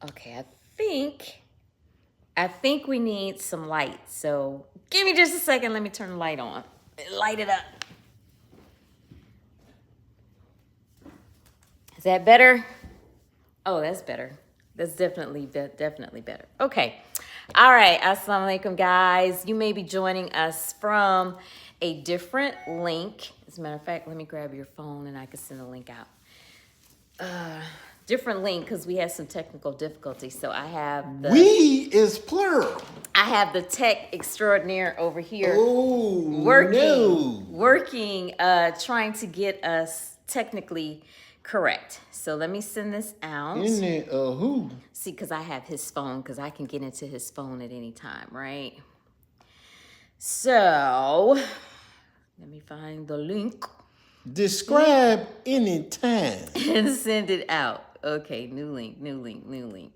Okay, I think we need some light. So give me just a second. Let me turn the light on. Light it up. Is that better? Oh, that's better. That's definitely better. Okay. All right. Assalamu alaikum, guys. You may be joining us from a different link. As a matter of fact, let me grab your phone and I can send a link out. Different link because we had some technical difficulties. So I have the we is plural. I have the tech extraordinaire over here working, trying to get us technically correct. So let me send this out. In there, who? See, because I have his phone, because I can get into his phone at any time, right? So let me find the link. Describe any time. And send it out. Okay, new link.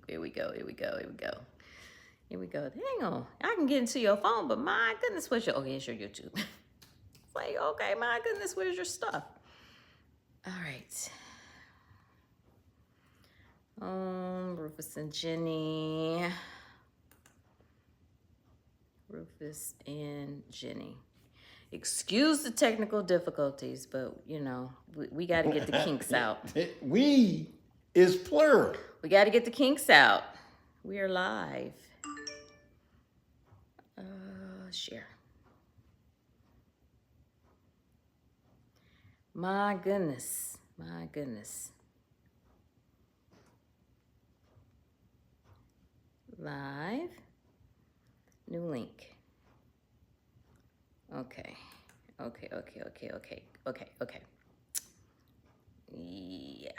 Here we go. Hang on. I can get into your phone, but my goodness, where's your... Okay, it's your YouTube. It's like, okay, my goodness, where's your stuff? All right. Rufus and Jenny. Rufus and Jenny. Excuse the technical difficulties, but, you know, we got to get the kinks out. We is plural. We got to get the kinks out. We are live. Share. My goodness. Live. New link. Okay. Yeah.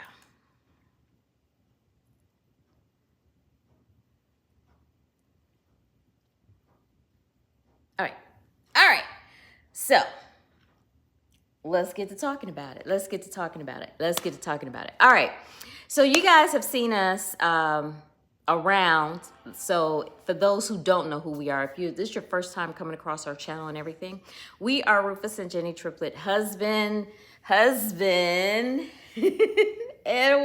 All right. So let's get to talking about it. All right. So you guys have seen us around. So for those who don't know who we are, if this is your first time coming across our channel and everything, we are Rufus and Jenny triplet, husband and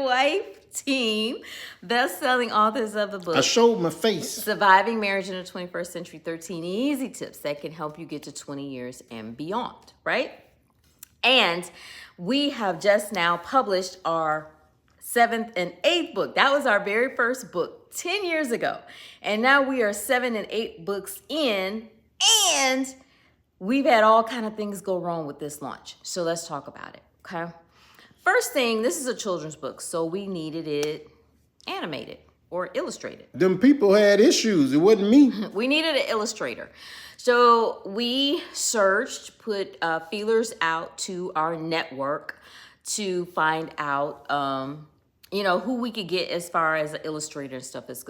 wife team, best-selling authors of the book I showed my face. Surviving Marriage in the 21st Century, 13 Easy Tips that can help you get to 20 years and beyond, right? And we have just now published our 7th and 8th book. That was our very first book 10 years ago. And now we are 7 and 8 books in, and we've had all kind of things go wrong with this launch. So let's talk about it, okay? First thing, this is a children's book, so we needed it animated or illustrated. Them people had issues. It wasn't me. We needed an illustrator. So we searched, put feelers out to our network to find out, who we could get as far as an illustrator and stuff is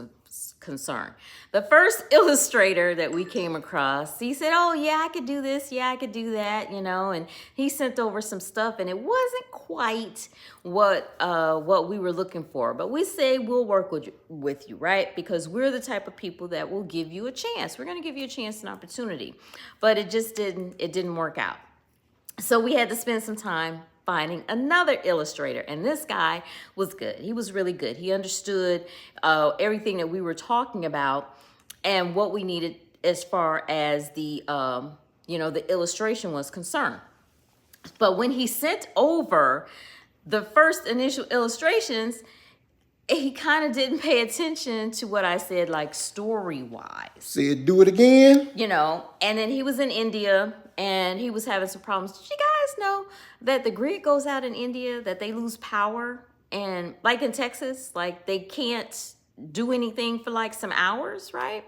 concerned. The first illustrator that we came across, he said, oh yeah, I could do this. Yeah, I could do that, and he sent over some stuff and it wasn't quite what we were looking for. But we say we'll work with you, right? Because we're the type of people that will give you a chance. We're going to give you a chance and opportunity. But it didn't work out. So we had to spend some time finding another illustrator, and this guy was good. He was really good. He understood everything that we were talking about and what we needed as far as the the illustration was concerned. But when he sent over the first initial illustrations, he kind of didn't pay attention to what I said, like story-wise. Said, do it again. And then he was in India and he was having some problems. Did you guys know that the grid goes out in India, that they lose power? And like in Texas, like they can't do anything for like some hours, right?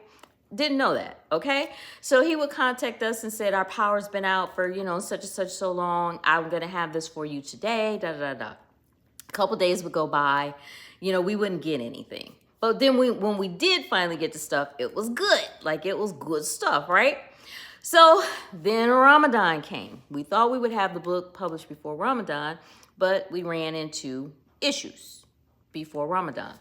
Didn't know that, okay? So he would contact us and said, our power's been out for, such and such so long. I'm going to have this for you today, A couple days would go by. We wouldn't get anything. But then when we did finally get the stuff, it was good. Like it was good stuff, right? So then Ramadan came. We thought we would have the book published before Ramadan, but we ran into issues before Ramadan.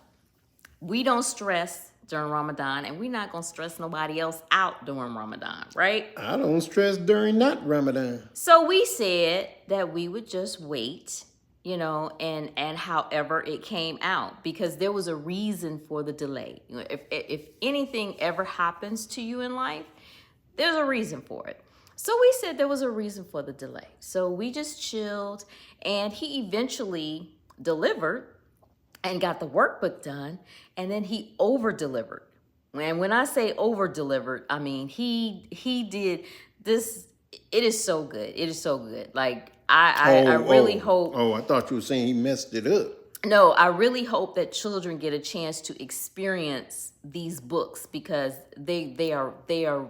We don't stress during Ramadan, and we're not going to stress nobody else out during Ramadan, right? I don't stress during not Ramadan. So we said that we would just wait, and however it came out, because there was a reason for the delay. If anything ever happens to you in life, there's a reason for it. So we said there was a reason for the delay. So we just chilled, and he eventually delivered and got the workbook done, and then he over-delivered. And when I say over-delivered, I mean he did this. It is so good. It is so good. Like I really hope. Oh, I thought you were saying he messed it up. No, I really hope that children get a chance to experience these books, because they're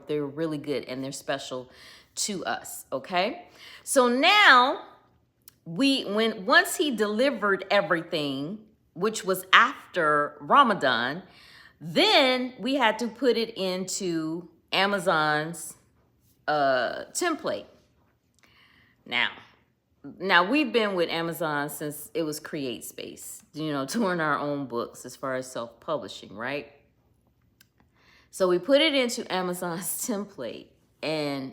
really good, and they're special to us. Okay, so now once he delivered everything, which was after Ramadan, then we had to put it into Amazon's template. Now we've been with Amazon since it was Create Space, doing our own books as far as self-publishing, right? So we put it into Amazon's template, and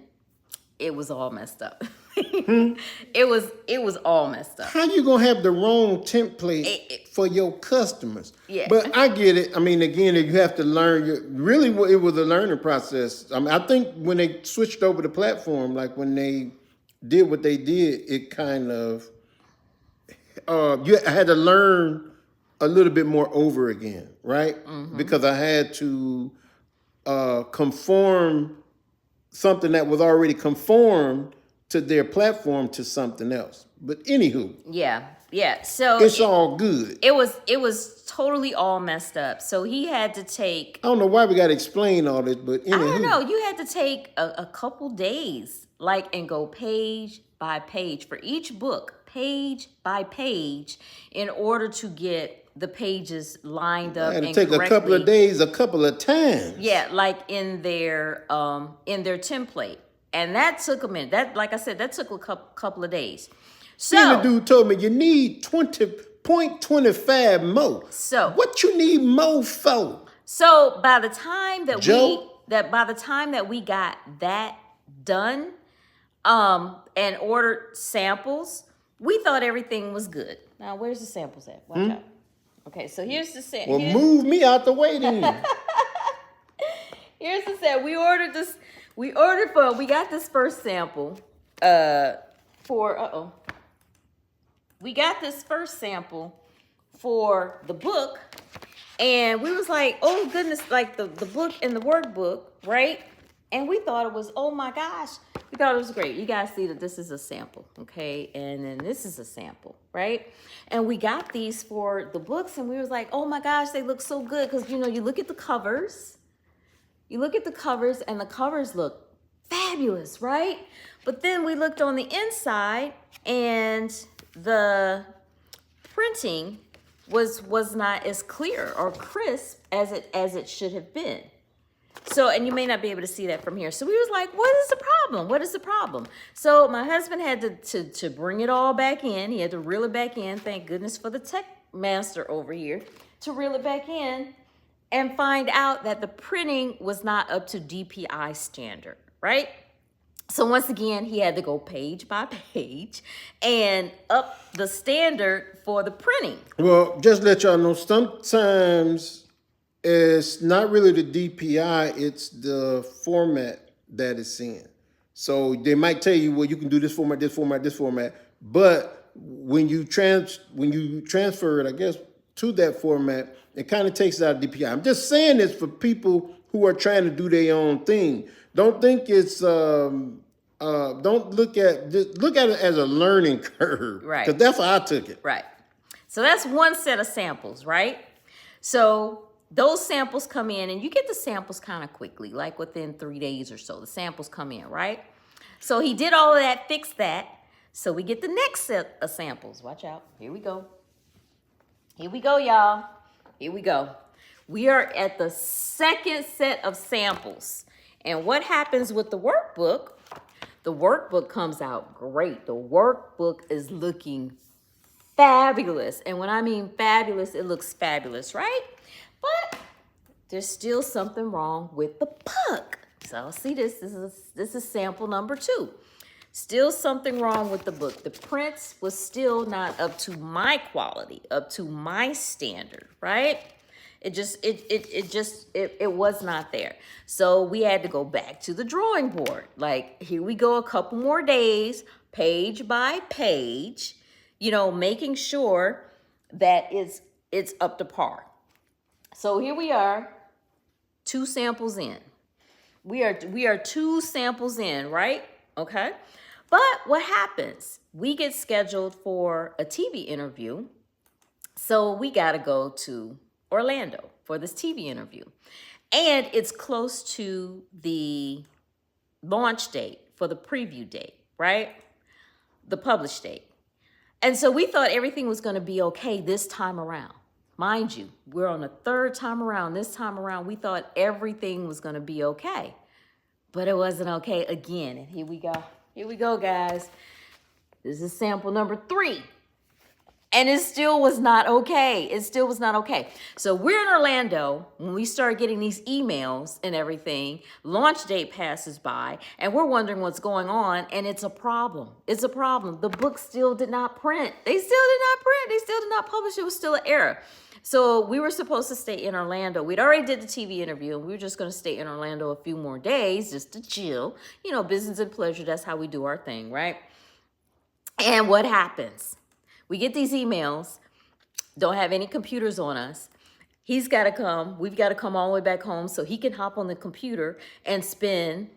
it was all messed up. It was all messed up. How you gonna have the wrong template for your customers? Yeah. But I get it. I mean, again, you have to learn. Really, it was a learning process. I mean, I think when they switched over the platform, like when they did what they did, it kind of I had to learn a little bit more over again, right? Mm-hmm. Because I had to conform something that was already conformed to their platform to something else. But anywho, yeah. So it's all good. It was totally all messed up. So he had to take. I don't know why we got to explain all this, but anywho. I don't know. You had to take a couple days, and go page by page for each book, page by page, in order to get the pages lined up. I had to take a couple of days, a couple of times. Yeah, like in their template. And that took a minute. That, like I said, that took a couple of days. So then the dude told me you need 20.25 more. So what you need more for? So by the time that Joe? we got that done, and ordered samples, we thought everything was good. Now where's the samples at? Watch out. Okay, so here's the set. Well, move me out the way then. Here's the set. We got this first sample we got this first sample for the book, and we was like, oh goodness, like the book and the workbook, right? And we thought it was, oh my gosh, we thought it was great. You guys see that this is a sample, okay? And then this is a sample, right? And we got these for the books, and we was like, oh my gosh, they look so good. Because, you look at the covers. You look at the covers, and the covers look fabulous, right? But then we looked on the inside, and the printing was not as clear or crisp as it should have been. So, and you may not be able to see that from here. So we was like, what is the problem? What is the problem? So my husband had to bring it all back in. He had to reel it back in. Thank goodness for the tech master over here to reel it back in and find out that the printing was not up to DPI standard, right? So once again, he had to go page by page and up the standard for the printing. Well, just let y'all know, sometimes it's not really the DPI, it's the format that it's in. So they might tell you, well, you can do this format, this format, this format. But when you transfer it, I guess, to that format, it kind of takes it out of DPI. I'm just saying this for people who are trying to do their own thing. Don't think it's don't look at it as a learning curve. Right. Because that's how I took it. Right. So that's one set of samples, right? So those samples come in, and you get the samples kind of quickly, like within 3 days or so. The samples come in, right? So he did all of that, fixed that. So we get the next set of samples. Watch out. Here we go. Here we go, y'all. Here we go. We are at the second set of samples. And what happens with the workbook? The workbook comes out great. The workbook is looking fabulous. And when I mean fabulous, it looks fabulous, right? But there's still something wrong with the book. So see this. This is sample number 2. Still something wrong with the book. The prints was still not up to my quality, up to my standard, right? It was not there. So we had to go back to the drawing board. Like, here we go, a couple more days, page by page, making sure that it's up to par. So here we are, 2 samples in. We are 2 samples in, right? Okay. But what happens? We get scheduled for a TV interview. So we got to go to Orlando for this TV interview. And it's close to the launch date for the preview date, right? The published date. And so we thought everything was going to be okay this time around. Mind you, we're on the 3rd time around. This time around, we thought everything was going to be okay. But it wasn't okay again. And here we go. Here we go, guys. This is sample number 3. And it still was not okay. It still was not okay. So we're in Orlando when we start getting these emails and everything. Launch date passes by, and we're wondering what's going on, and it's a problem. It's a problem. The book still did not print. They still did not print. They still did not publish. It was still an error. So we were supposed to stay in Orlando. We'd already did the TV interview, and we were just going to stay in Orlando a few more days just to chill. Business and pleasure. That's how we do our thing, right? And what happens? We get these emails, don't have any computers on us. He's got to come. We've got to come all the way back home so he can hop on the computer and spend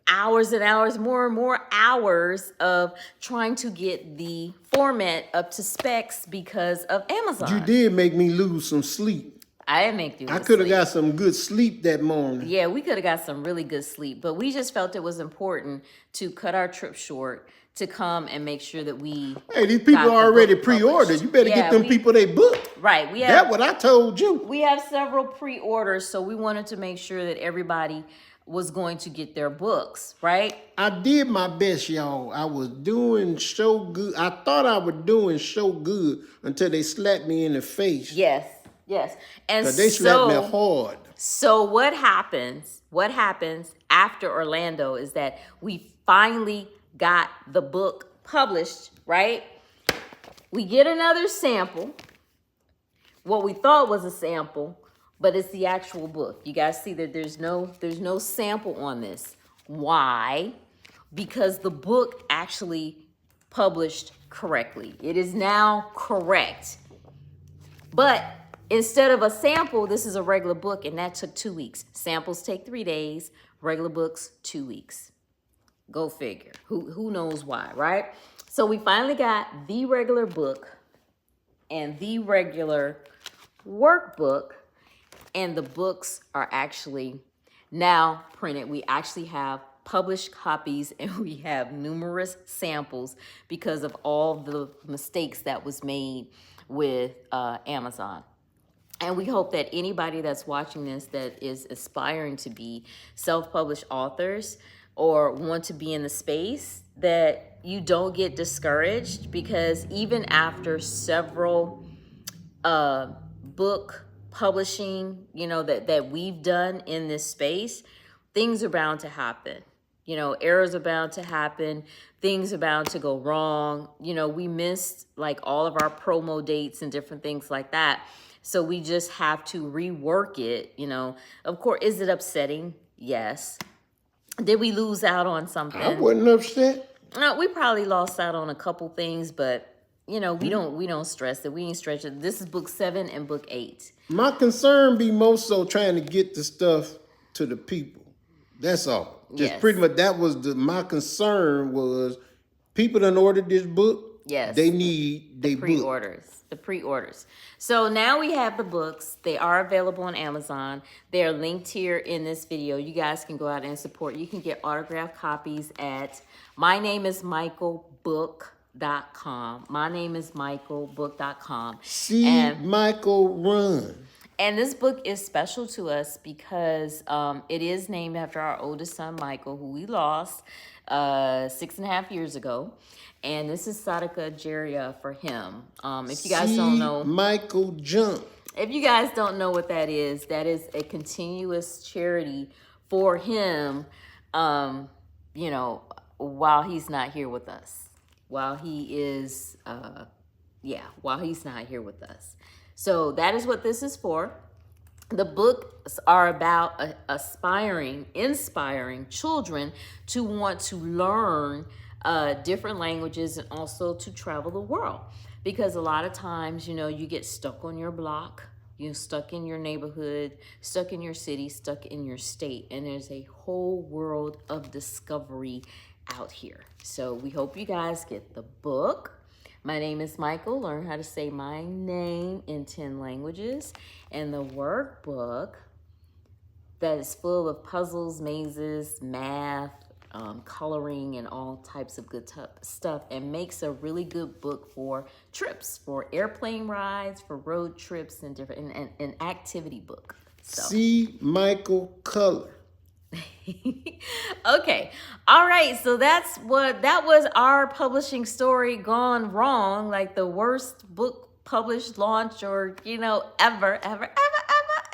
hours and hours, more and more hours of trying to get the format up to specs because of Amazon. You did make me lose some sleep. I didn't make you lose I could have sleep. got some good sleep that morning. Yeah, we could have got some really good sleep, but we just felt it was important to cut our trip short to come and make sure that we. Hey, these people are already pre-ordered. You better get them people they book. Right. That's what I told you. We have several pre-orders, so we wanted to make sure that everybody was going to get their books, right? I did my best, y'all. I was doing so good. I thought I was doing so good until they slapped me in the face. Yes. And they slapped me hard. So what happens after Orlando is that we finally got the book published, right? We get another sample. What we thought was a sample, but it's the actual book. You guys see that there's no sample on this. Why? Because the book actually published correctly. It is now correct. But instead of a sample, this is a regular book, and that took 2 weeks. Samples take 3 days, regular books 2 weeks. Go figure. Who knows why, right? So we finally got the regular book and the regular workbook, and the books are actually now printed. We actually have published copies, and we have numerous samples because of all the mistakes that was made with Amazon. And we hope that anybody that's watching this that is aspiring to be self-published authors or want to be in the space, that you don't get discouraged, because even after several book publishing, that we've done in this space, things are bound to happen. Errors are bound to happen. Things are bound to go wrong. We missed like all of our promo dates and different things like that. So we just have to rework it. Of course, is it upsetting? Yes. Did we lose out on something? I wasn't upset. No, we probably lost out on a couple things, but we don't stress it. We ain't stretch it. This is book 7 and book 8. My concern be more so trying to get the stuff to the people. That's all. Just pretty much that was my concern was people done ordered this book. Yes. They need their pre-orders. The pre-orders. So now we have the books. They are available on Amazon. They are linked here in this video. You guys can go out and support. You can get autographed copies at mynamesmichaelbook.com. mynamesmichaelbook.com. See Michael run. And this book is special to us because it is named after our oldest son, Michael, who we lost 6.5 years ago. And this is Sadaka Jariya for him. If you guys don't know, Michael jump. If you guys don't know what that is a continuous charity for him. while he's not here with us. While he is, while he's not here with us. So that is what this is for. The books are about inspiring children to want to learn different languages and also to travel the world. Because a lot of times, you know, you get stuck on your block, you're stuck in your neighborhood, stuck in your city, stuck in your state, and there's a whole world of discovery out here. So we hope you guys get the book. My name is Michael. Learn how to say my name in 10 languages. And the workbook that is full of puzzles, mazes, math, coloring, and all types of good stuff, and makes a really good book for trips, for airplane rides, for road trips, and different, and an activity book. So. See Michael color. Okay. All right. So that was our publishing story gone wrong, like the worst book published launch or, you know, ever.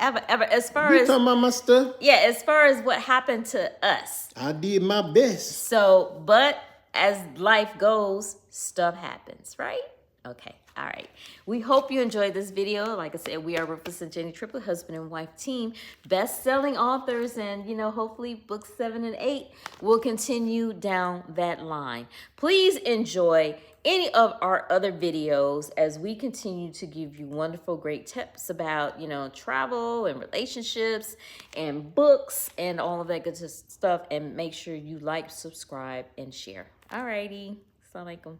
As far You as talking about my stuff? yeah, as far as what happened to us. I did my best. So, but as life goes, stuff happens, right? Okay. All right. We hope you enjoyed this video. Like I said, we are Rufus and Jenny, triple husband and wife team, best-selling authors, and, you know, hopefully books 7 and 8 will continue down that line. Please enjoy any of our other videos as we continue to give you wonderful, great tips about, you know, travel and relationships and books and all of that good stuff. And make sure you like, subscribe, and share. All righty. Assalamu alaikum.